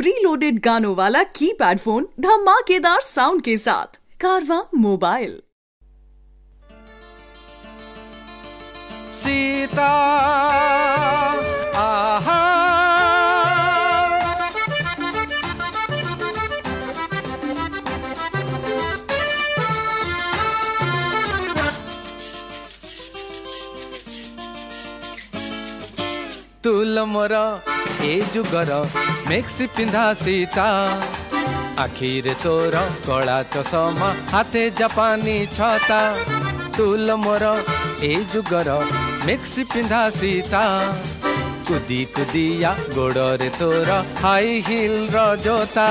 Pre loaded गानों वाला keypad phone धमाकेदार साउंड के साथ कारवा मोबाइल। सीता आहा तुल मोर ए जुगर मेक्सी पिंधा सीता आखिरे तोर कला चषमा हाथे जापानी छता। तुल मोर ए जुगर मेक्सी पिंधा सीता कुदी कुदिया गोड़े तोर हाई हिल जोता।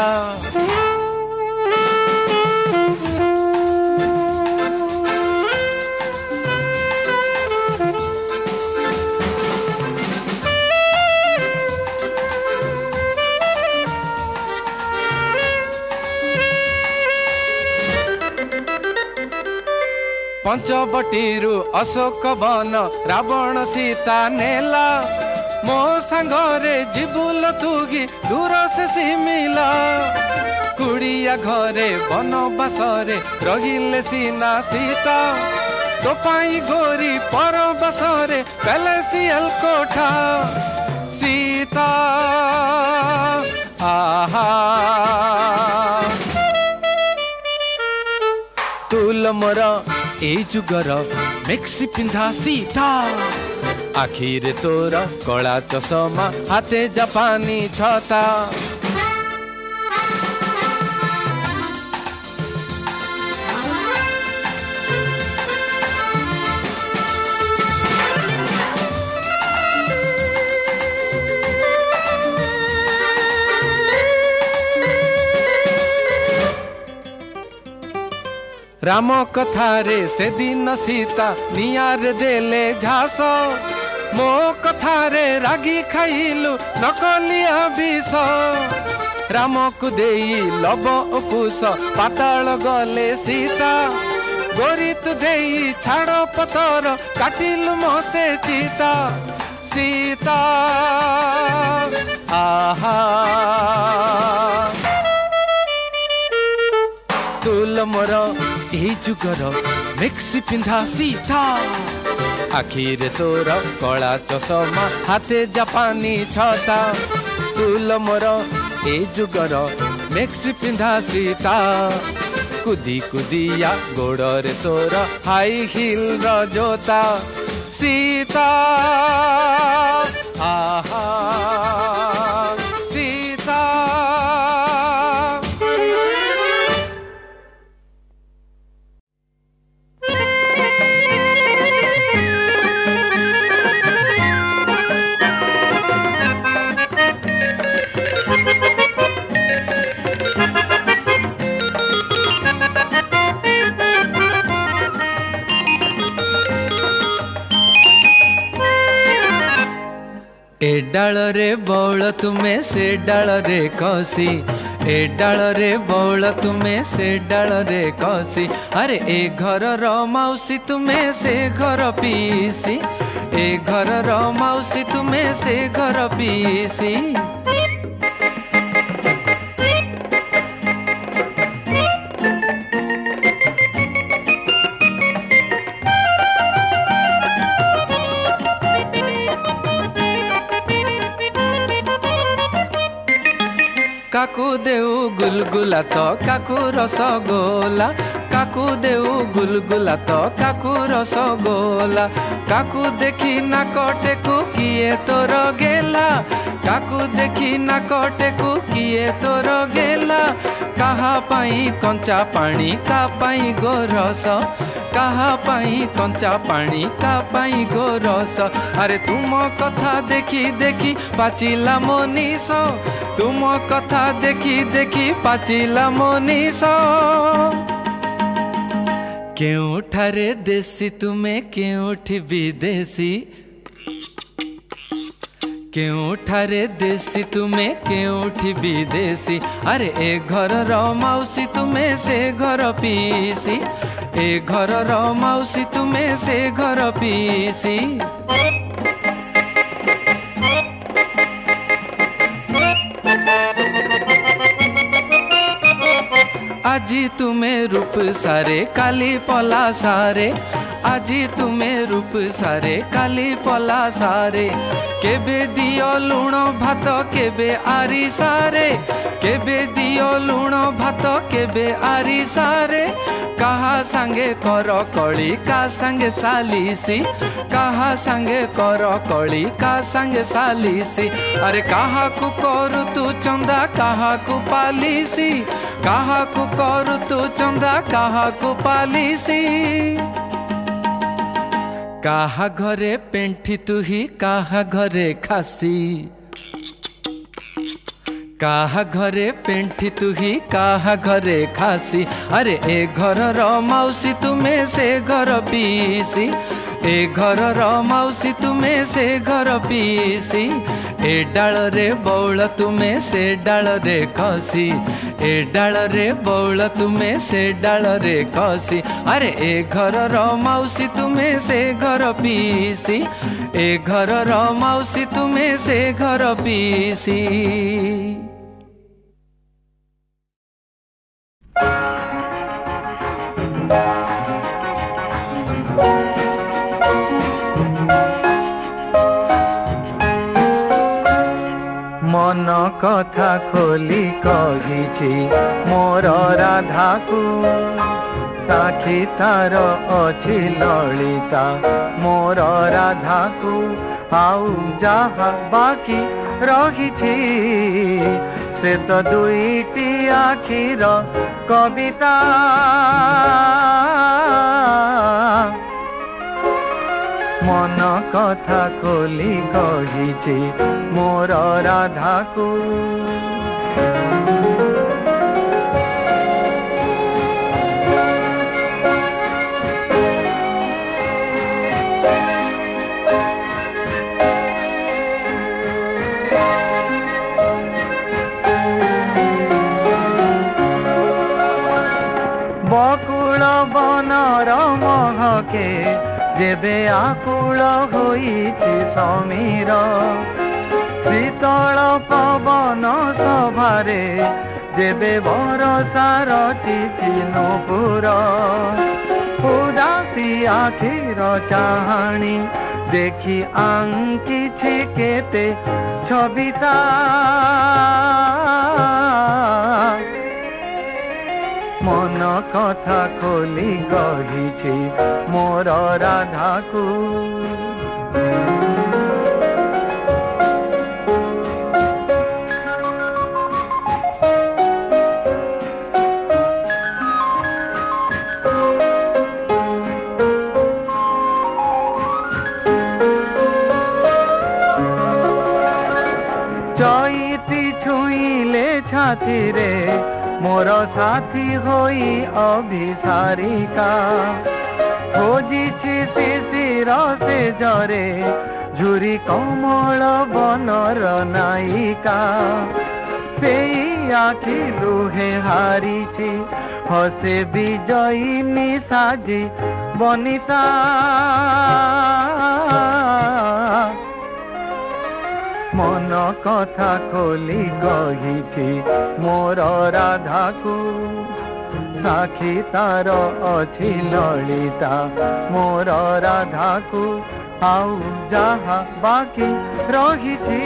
पंचवटीरू अशोक वन रावण सीता नेला मो सांगरे जीबुल तुगी दूर से सिमिला कुड़िया घरे बनवासरे रहिले सीना सीता तो पाई गोरी परवासरे पैलेसियल कोठा सीता आहा तुल मोर ए जुगर मेक्सी पिंधा सीता आखिरे तोर कला चषमा हाथे जापानी छता। राम कथारे से दिन सीता नियार देले झास मो कथारे रागी खाइलु नकलिया विष राम को देई लव कुश पाताल गले सीता गोरी तु देई छाड़ पतर काटिलु मते चिता सीता आहा तुल मोर ए जुगर मेक्सी पिंधा सीता आखिरे तोर कला चषमा हाथे जापानी छता। तुल मोर ए जुगर मेक्सी पिंधा सीता कुदी कुदिया गोड़े तोर हाई हिल जोता सीता आहा सीता। ए डाल रे बौल तुम्हें से डाल रे कसी ए डाल रे बौल तुम्हें से डाल रे कसी अरे ए घर रो मौसी तुम्हें से घर पीसी ए घर रो मौसी तुम्हें से घर पीसी। काकू देऊ गुलगुला तो काकू रसगोला काकू देऊ गुलगुला तो काकू रसगोला काकू देखी ना कटे को किए तोर गेला काकू देखी ना कटे को किए तोर गेला कहा पाई कंचा पानी का पाई गोरस कहा पाई कंचा पानी का पाई गोरस अरे तुम कथा देखी देखी पाचिला मोनिस तुम कथा देखी देखी पाचिला मोनिस केउठारे देसी तुम्हें केउठी विदेशी केउठारे देसी तुम्हें केउठी विदेशी अरे ए घर रो मौसी तुम्हें से घर पीसी ए घर रो मौसी तुम्हें से घर पीसी। আজি তুমে রূপ সারে কালি পলা সারে আজি তুমে রূপ সারে কালি পলা সারে কেবে দিও লুণ ভাত কেবে আরি সারে কেবে দিও লুণ ভাত কেবে আরি সারে কাহা সাঙ্গে কর কলি কা সাঙ্গে সালিসি কাহা সাঙ্গে কর কলি কা সাঙ্গে সালিসি আরে কাহাকু করু তু চন্দা কাহাকু পালিসি কাহাকু করু তু চন্দা কাহাকু পালিসি কাহা ঘরে পেণ্ঠি তুহি কাহা ঘরে খাসি কাহা ঘরে পেণ্ঠি তুহি কাহা ঘরে খাসি আরে এ ঘরর মাউসী তুমে সে ঘর পিসি এ ঘরর মাউসী তুমে সে ঘর পিসি এ ডাଳରେ বৌଳ তুমে সে ডাଳରେ খসি এ ডাଳରେ বৌଳ তুমে সে ডাଳରେ খসি আরে এ ঘরর মাউসী তুমে সে ঘর পিসি এ ঘরর মাউসী তুমে সে ঘর পিসি मन कथा खोली कहिछि मोर राधाकू साक्षी तार अछि ललिता मोर राधाकू आउ जहा बाकी रहिछि से तो दुईटी आखिर कविता मन कथा खोली कहिछि मोर राधाकू बकुल बनर महके जेबे आकुल होइछि समीर शीतल पवन सभारे जेबे बरसार चिठी नूपुर उदासी आखिर चाहाणी देखी आंकिछि केते छबिता मन कथा खोली कहिछि मोर राधाकू चैती छुईले छाती रे मोर साथी होई अभिसारिका खोजिछि शिशिर से जरे झुरी कमल बनर नायिका सेई आखि लुहे हारिछि हसे विजयिनी साजी बनिता मन कथा खोली कहिछि मोर राधाकू साक्षी तार अछि ललिता मोर राधाकू आउ जहा बाकी रहिछि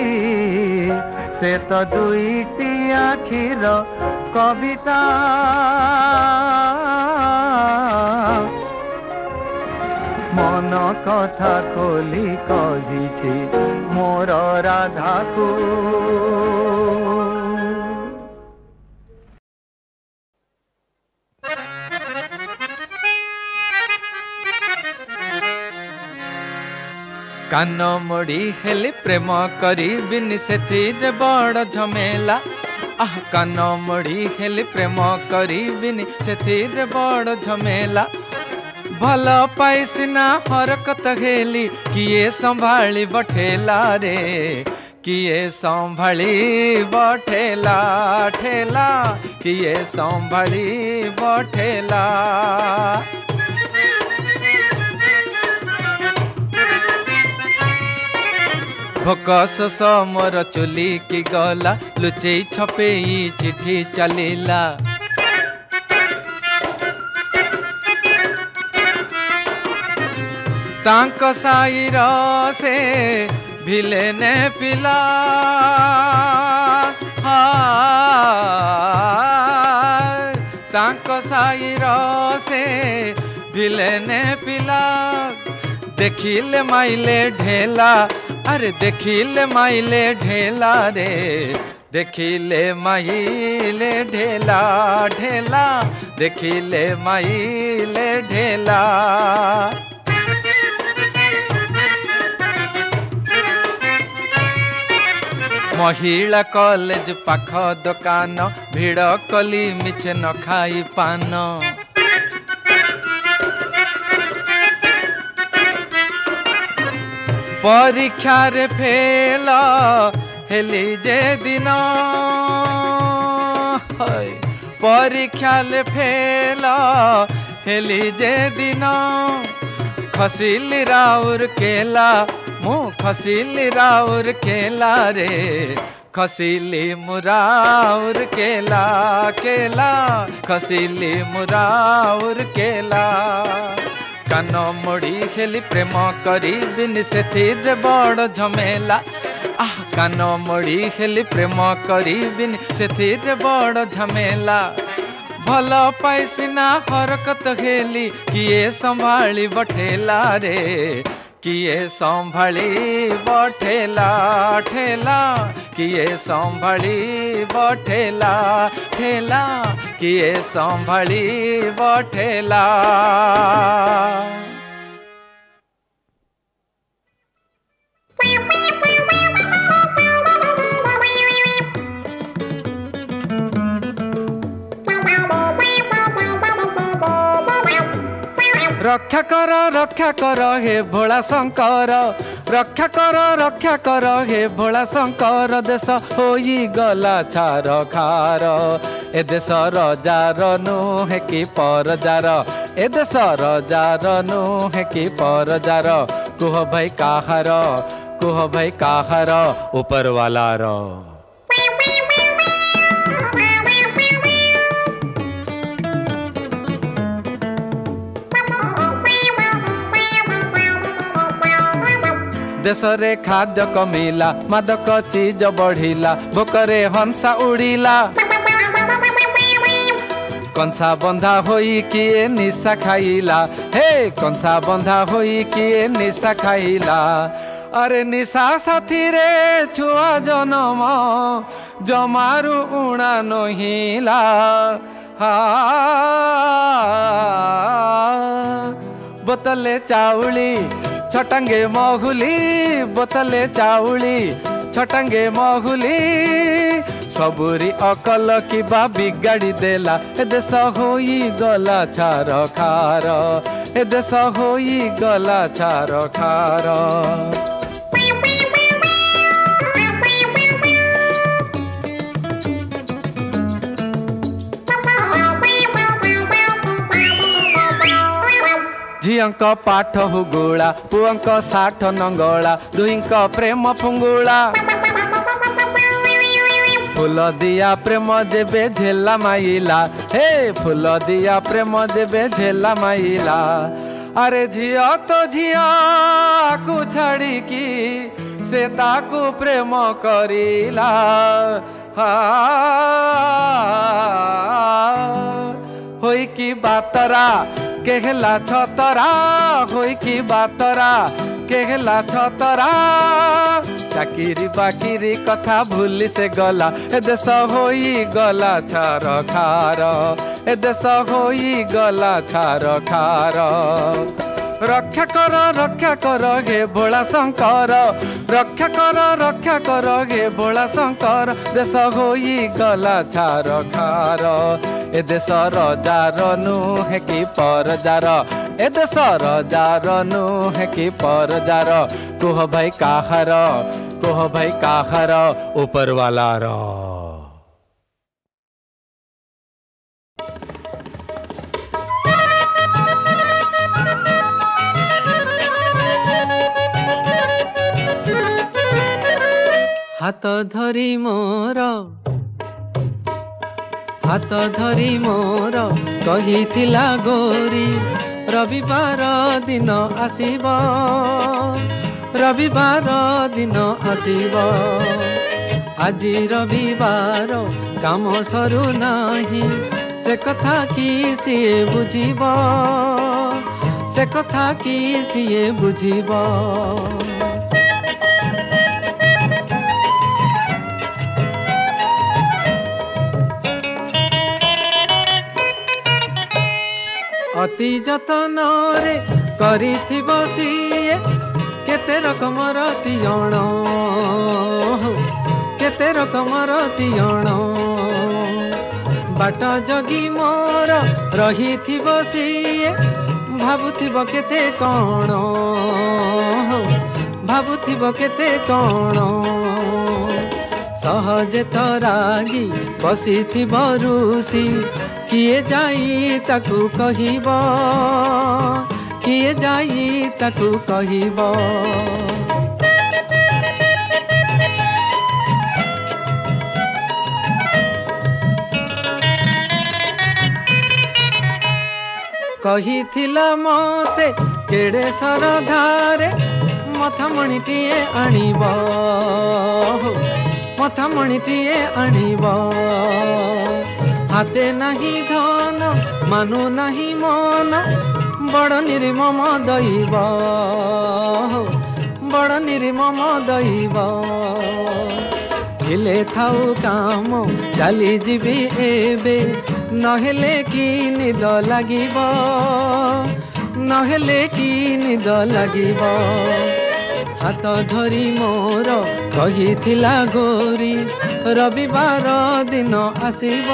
से तो दुईटी आखिर कविता मन कथा खोली कहिछि मोर राधाकू कान मोड़ी हेली प्रेम करिबिनि सेथिरे बड़ झमेला आह कान मोड़ी हेली प्रेम करिबिनि सेथिरे बड़ झमेला भल पाइसिना हरकत हेली किए संभाली बठेला रे किए संभाली बठेला ठेला किए संभाली बठेला भोकस मोर चुली की गला लुचई छपेई चिठी चलीला तांको साईर से भिलेने पिला तांको साईर से भिलेने पिला देखिले माइले ढेला अरे देखिले माइले ढेला रे देखिले माइले ढेला ढेला देखिले माइले ढेला महिला कॉलेज पाख दुकान भिड़ कली मिछे न खाई पान परीक्षा रे फेल हेली जे दिन परीक्षा रे फेल हेली जे दिन खसिली राउर केला मु खसिली राउर केला रे खसिली मुराउर केला केला खसिली मुराउर केला कान मोड़ी खेली प्रेम करी बिन से बड़ झमेला कान मोड़ी खेली प्रेम करी बिन से बड़ झमेला भल पाइसिना हरकत हेली किए संभाली बठेला रे किए संभाली बठेला ठेला किए संभाली बठेला ठेला किए संभाली बठेला रक्षा कर हे भोला शंकर रक्षा कर हे भोला शंकर देश होई गला छार खार ए देश रजार नुहे कि परजार ए देश रजार नुहे कि परजार कुह भाई काहार ऊपर वालार देश रे खाद्य कमिला मादक चीज बढ़िला भोकरे हंसा उड़िला कंसा बंधा होई किए निशा खाइला हे कंसा बंधा होई किए निशा खाइला अरे निशा साथी रे छुआ जनम जमारू उणा नहिला बोतले चाउली छटंगे महुली बोतले चाउली छटंगे महुली सबुरी अकल किबा बिगाड़ी देला ए देश होई गला छार खार ए देश होई गला छार खार झींक पाठ हुगुला पुअंक साठ नंगला दुहिंक प्रेम फुंगुला फूल दिया प्रेम जेबे झेला माइला हे फूल दिया प्रेम जेबे झेला माइला अरे झिया तो झिया को छाड़ी की से ताकू प्रेम करिला होई की बातरा केहला छतरा होई की बातरा केहला छतरा चाकिरी बाकिरी कथा भूली से गला ए देश होई गला छार खार ए देश होई गला छार खार रक्षा कर हे भोला शंकर रक्षा कर हे भोला शंकर देश होई गला छार खार ए देश रजार नुहे कि परजार ए देश रजार नुहे कि परजार कुह भाई काहार ऊपर वालार हाथ हाथ धरी मोर कहिथिला गोरी रविवार दिन आसिब रविवार दिन आसिब आजी रविवार काम सरू नाही से कथा कि सिए बुझिब से कथा कि सिए बुझिब अति जतन रे करिथिब सिए केते रकमर तियण केते रकमर तियण बाट जगी मोर रहिथिब सिए भाबुथिब केते कण भाबुथिब केते कण सहजे तो रागी बसिथिब रुसी किए जाई ताकू कहिब किए जाई ताकू कहिब कहिथिला मते केड़े सरधारे मथमणिटिए आनिब मथमणिटिए आनिब हाते नहीं धन मानु नहीं मन बड़ निर्मम दैव बड़ निर्मम दैव हिले थाउ काम चली जीवी एबे नहेले कि निद लागिब नहेले कि निद लागिब हाथ धरी मोर कहिथिला गोरी रविवार दिन आसिब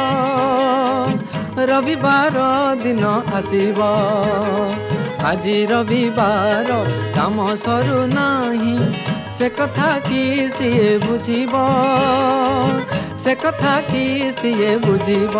रविवार दिन आसिब आजी रविवार काम सरू नाही से कथा कि सिए बुझिब से कथा कि सिए बुझिब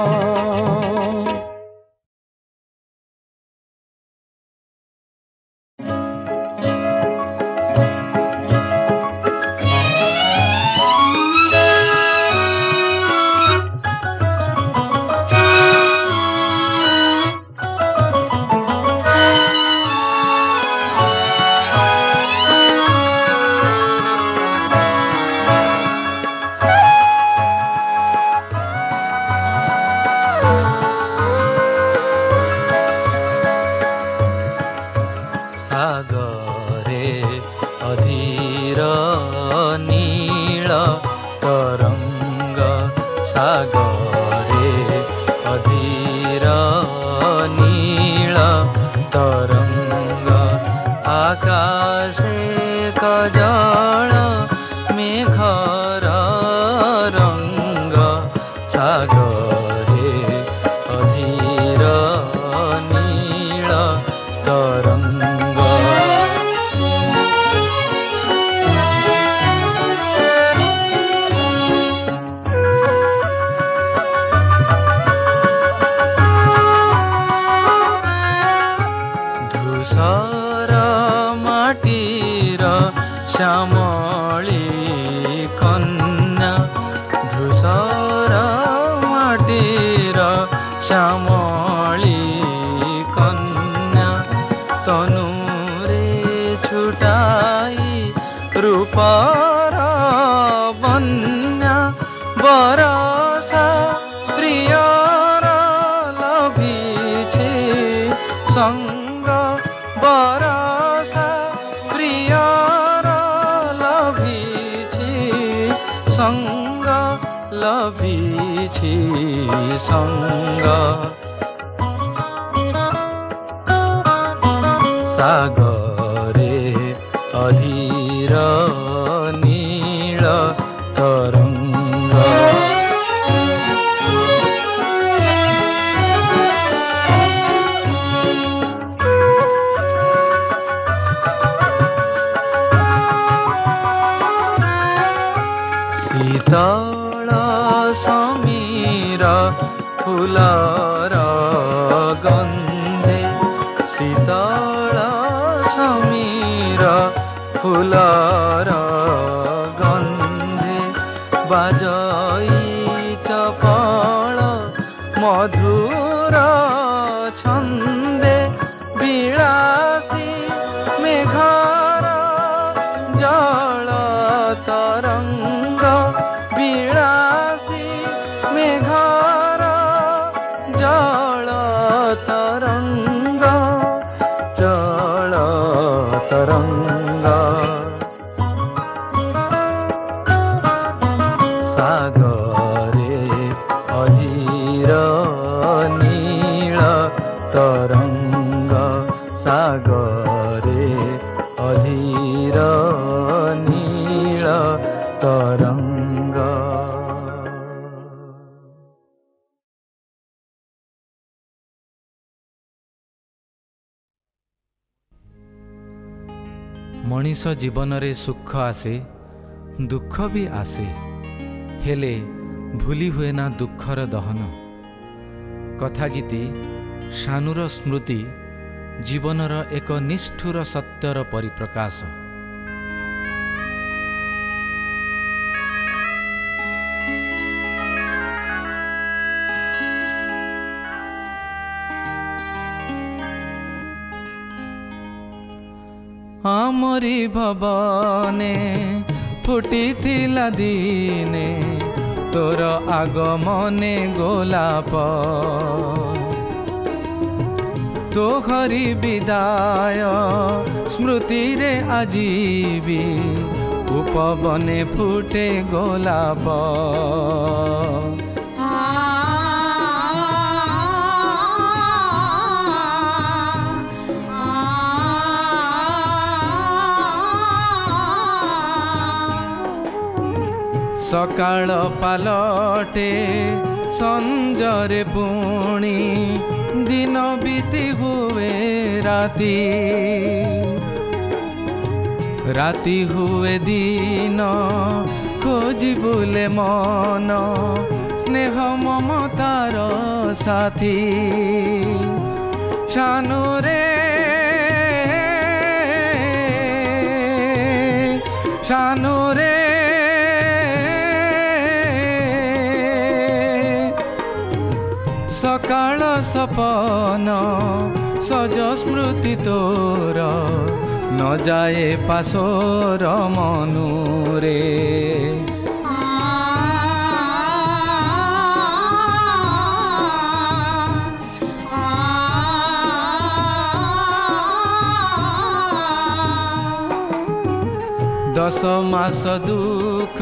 सागरे अधीर नील तरंग शीतल समीर फुलर गंधे शीतल समीर फुलर गंधे बाजई चपल मधुर छन्दे विलासी मेघर जल तरंग विलासी मेघर जल तरंग जल तरंग सागरे अहिर नील तरंग सागरे अहिर नील तरंग। मनीष जीवन रे सुख आसे दुख भी आसे हेले भूली हुए ना दुखर दहन। कथागीति शानुर स्मृति जीवनर एक निष्ठुर सत्यर परिप्रकाश। आमरी भवने फुटिथिला दिने तोर आगमने गोलाप तोहरी विदाय स्मृति रे आजीवी उपवने फुटे गोलाप। सकाळ पालटे संजरे पुणी दिन बीती हुए राती राती हुए दिन खोजी बुले मन स्नेह ममतार साथी शानुरे शानुरे सकाळ सपन सज स्मृति तोर न जाए पासोर मनुरे। दश मास दुख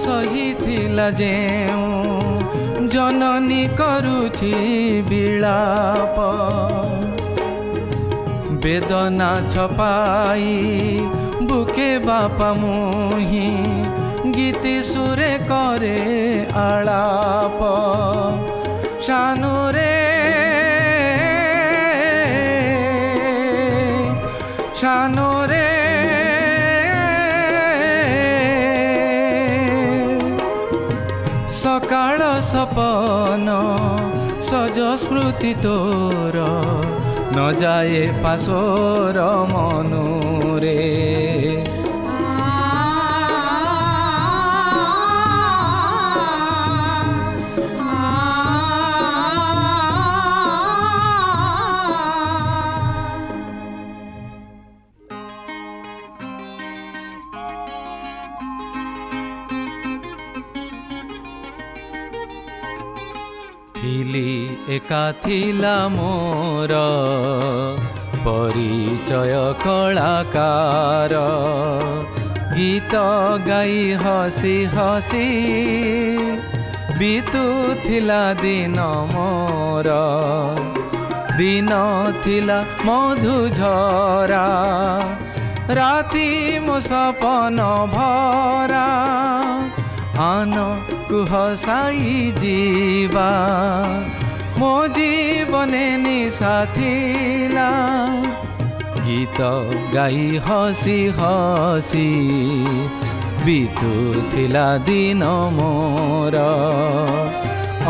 सहिथिला जेऊ जननी करुछि विलाप वेदना छपाई बुके बापा मुही गीति सुरे करे आलाप शानुरे शानुरे सकाळ सपन सज स्मृति तोर न जाए पासोर मनुरे। थिली एका थिला मोर परिचय कलाकार गीत गाई हसी हसी बीतुथिला दिन मोर दिन थिला मधुझरा राति मो सपन भरा आन कुह साई जीवा मो जीवने निशा थिला गीत गाई हसी हसी बीतुथिला दिन मोर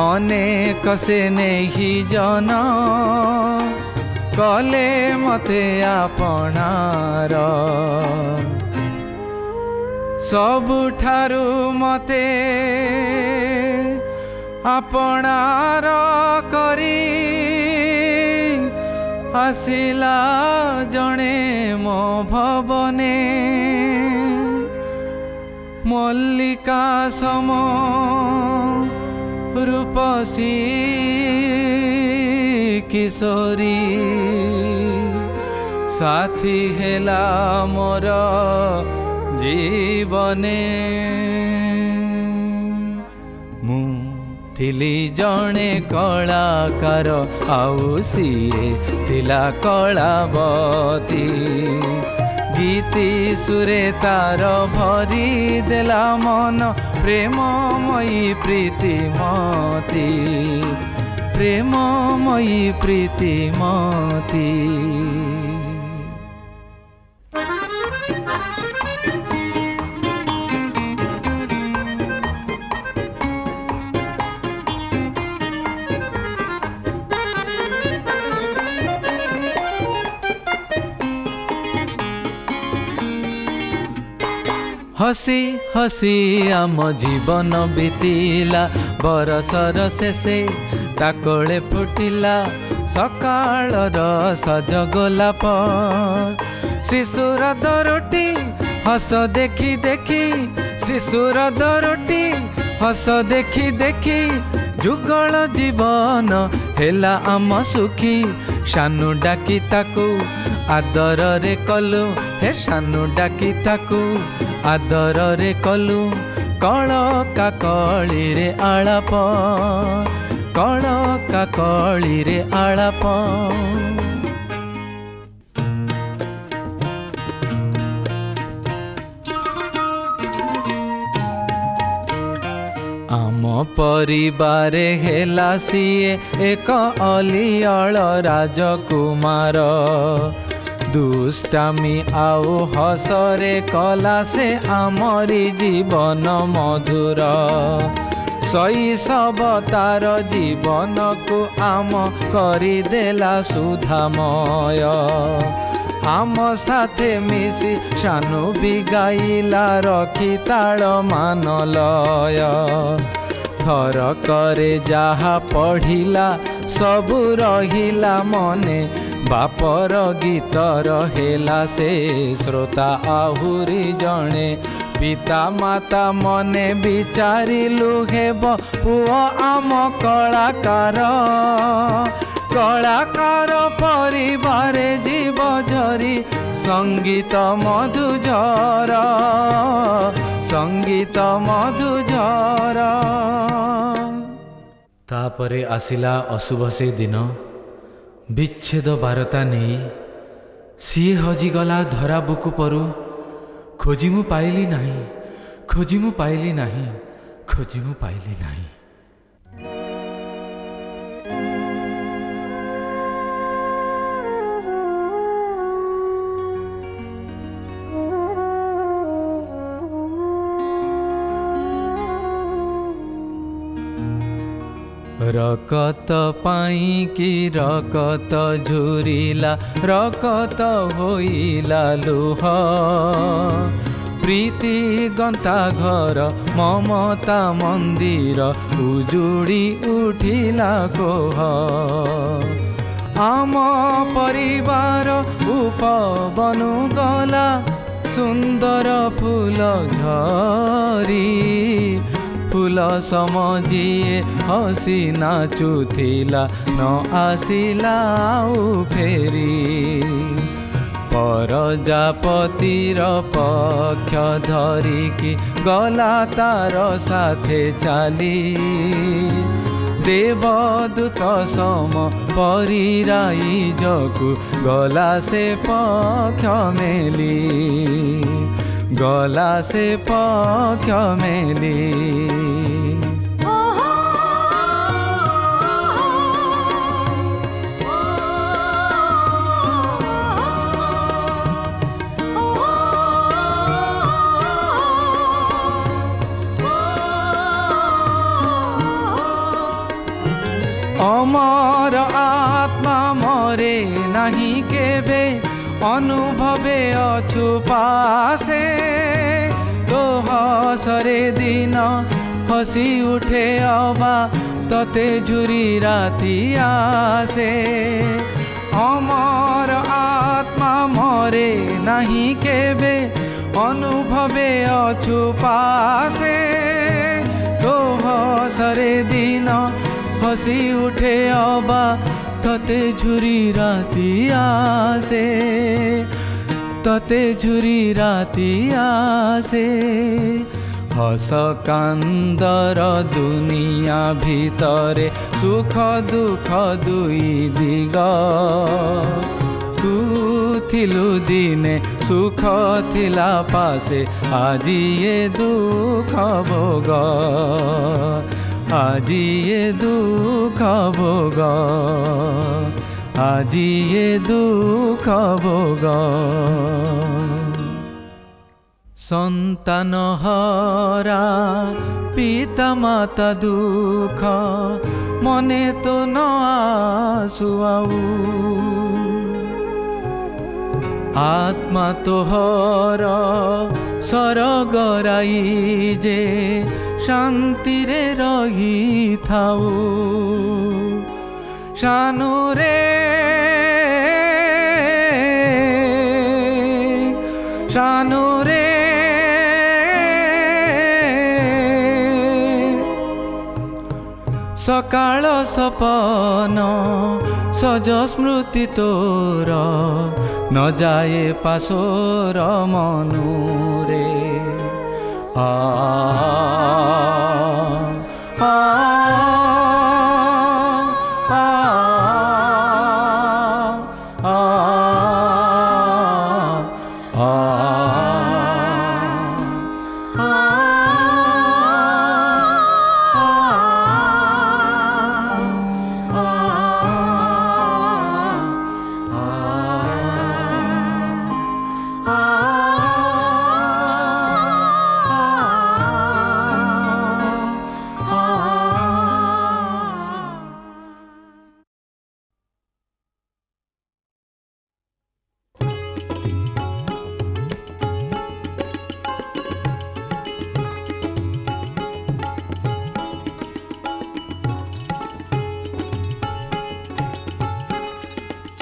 अनेक से नहीं जन कले मते आपणार सबुठारु मते आपणार करी आसिला जणे मो भवने मल्लिका सम रूपसी किशोरी साथी हेला मोर जीवने मु थिली जणे कलाकार आउ सीए थिला कलावती गीति सुरे तार भरी देला मन प्रेममयी प्रीतिमती प्रेममयी प्रीतिमती हसी हसी आम जीवन बीतिला बरसर शेषे ताकले फुटिला सकाळर सज गोलाप शिशुर दरोटी हस देखी देखी शिशुर दरोटी हस देखी देखी जुगल जीवन हेला आम सुखी सानु डाकी ताकू आदर रे कलु हे सानु डाकी ताकू आदर रे कलु कळका कळी रे आलाप कळका कळी रे आलाप आम परिवार हेला सीए एक अलियाल राजकुमार दुष्टामी आउ हसरे कला से आमरी जीवन मधुर शैशव तार जीवन को आम करिदेला सुधामय आम साथे मिसी सानु भी गाइला रखी ताल मानलय थर करे जहा पढ़िला सबु रहिला मने बापर गीतर हेला से श्रोता आहुरी जणे पिता माता मने विचारिलु हेब पुआ आम कलाकार कलाकार परिवार जीव झरी संगीत मधुझर संगीत मधुझर तापरे आसिला अशुभ से दिन विच्छेद बारता नहीं सीए हजिगला धरा बुकु परू खोजिमु पाइली नहीं खोजिमु पाइली नहीं खोजिमु पाइली नहीं रकत पाई कि रकत झुरिला रकत होइला लुह प्रीति गंता घर ममता मंदिर उजुड़ी उठिला कोह आम परिवार उपबनु गला सुंदर फूल झरी फूल समझिए हसी नाचुथिला न आसिला फेरी परजापतिर पक्ष धरिकी गला तार साथे चाली देवदूत सम परिराई जकु गला से पक्ष मेली गला से पक्ष मेली अमर आत्मा मरे नहीं केबे अनुभवे अछु पासे तो हसरे दिन हसी उठे अबा तते झुरी राति आसे अमर आत्मा मरे नहीं केबे अनुभवे अछुपासे तो हसरे दिन हसी उठे अबा तते झुरी राति आसे तते झुरी राति आसे हस कांदर दुनिया भितरे सुख दुख दुई दिग तू थिलु दिने सुख थिला पासे आजी ये दुख भोग आजी ये दुख भोग आजी ये दुख भोग संतान हरा पिता माता दुख मने तो न आसुआऊ आत्मा तोहर सरगराई जे शांति रे रही थाऊ शानु रे शानु रे सकाळ सपन सज स्मृति तोर न जाए पासोर मनुरे आ आ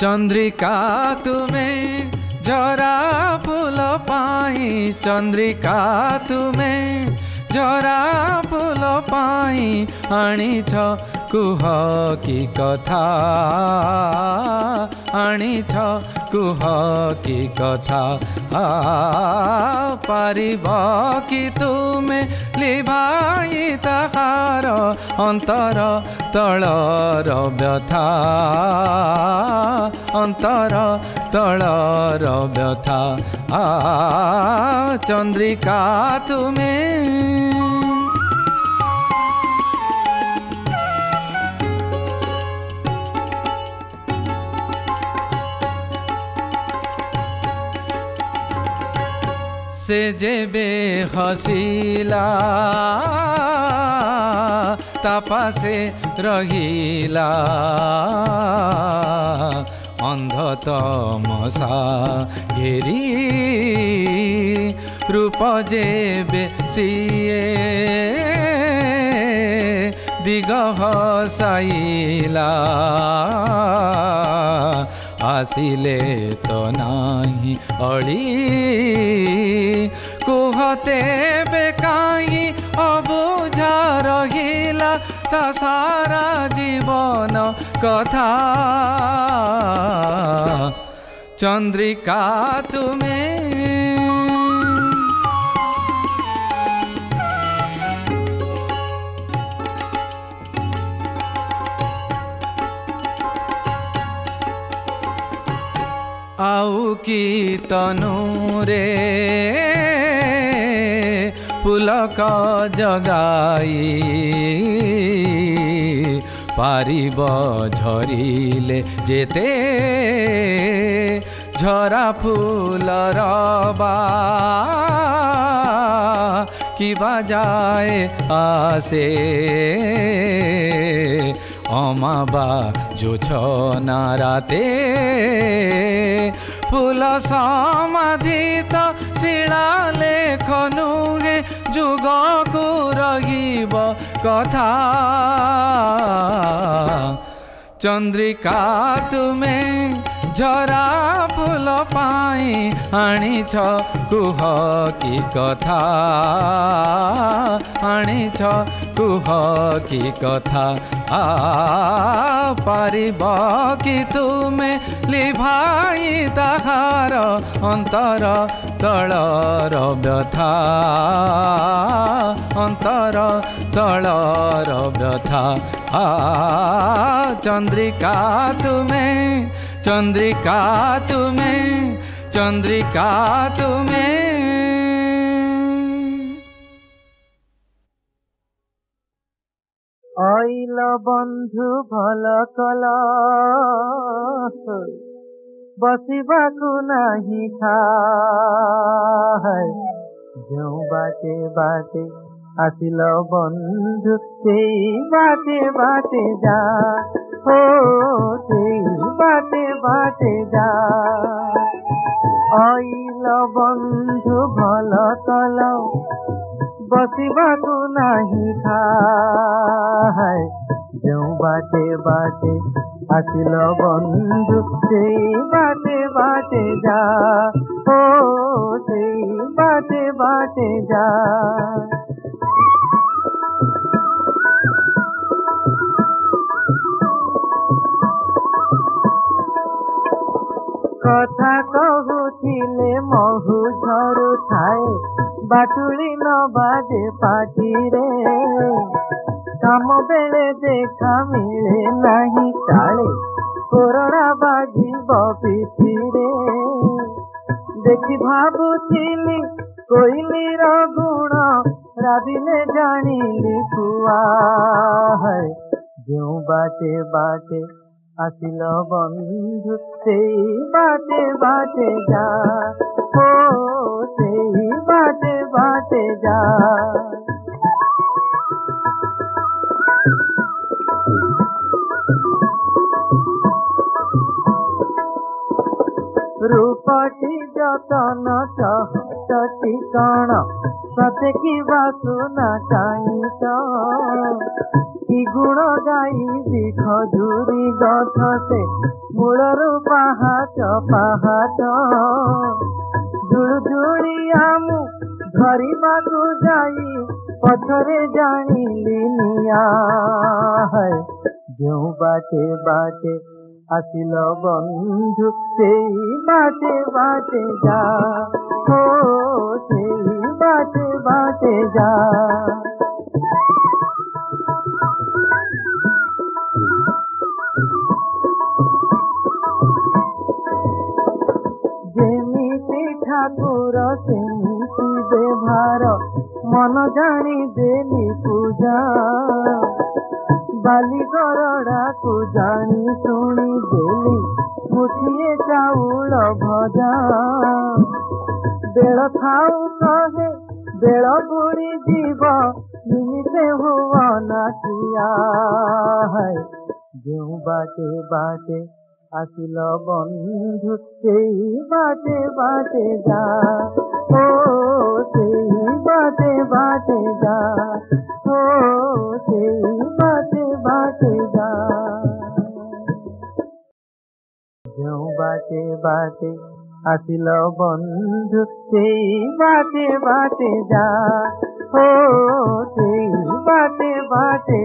चंद्रिका तुम्हें जरा फूल पाई चंद्रिका तुम्हें जरा फूल पाई आनीछ कुह की कथा आनीछ कुह की कथा पारिब कि तुमे लिभाई ताहार अंतर तलर व्यथा अंतर तलर व्यथा चंद्रिका तुमे से जेबे हसीला तापासे रहिला अंधतमसा घेरी रूप जेबे सिए दिग हसाइला आसिले तो नाही अड़ी कुहते बेकाई अबुझा रहिला ता सारा जीवन कथा चंद्रिका तुम्हें आउ की तनुरे पुलक जगाई पारिब झरिले जेते झरा फूलर बा कि बाजाए आसे अमाबा जो छना राते फूल समाधित शिला लेख नुहे जुग को रहिब कथा चंद्रिका तुमे झरा फूल पाई आनिछ कुह की कथा आनिछ कुह की कथा पारिब कि तुमे लिभाई ताहार अंतर तलर व्यथा अंतर तलर व्यथा चंद्रिका तुमे चंद्रिका तुमे चंद्रिका तुमे आइल बंधु भल कल बसिबाकु नाही ठाय जो बाटे बाटे आसिल बंधु सेई बाटे बाटे जा हो सेई बाटे बाटे जा आइल बंधु भल कल बसिबाकु नाही ठाय जो बाटे बाटे आसिल बंधु सेई बाटे बाटे जा हो सेई बाटे बाटे जा कथा कहूथिले महु झरु थाए बाटुली न बाजे पाटी रे काम बेले देखा मिले नहीं काले कोरोना बाजिब पिठी रे देखी भाबुथिली कोइलीर गुण राबिले जानिली कुआ है जो बाटे बाटे आसिल बंधु सेई बाटे बाटे जा हो सेई बाटे बाटे जा रूपटी जतन चहटटी कण सते की बासुना काईट कि गुण गाई खजूरी गछ से मूलरू पाहाच पाहाच जुलजुलिया मु धरिबाकु जाई पछरे जानिली निया है जो बाटे बाटे आसिल बंधु सेई बाटे बाटे जा हो सेई बाटे बाटे जा जेमिति ठाकुर सेमिति व्यवहार मन जानी देली पूजा बाली गरड़ा को जानी सुनी देली मुठिए चाउल भजा बेल खाऊ कहे बेल बुड़ी जीव निमिते हुआ ना किया है जो बाटे बाटे आसिल बंधु सेई बाटे बाटे जा हो सेई बाटे बाटे जा हो सेई बाटे बाटे जा जो बाटे बाटे आसिल बंधु सेई बाटे बाटे जा हो सेई बाटे बाटे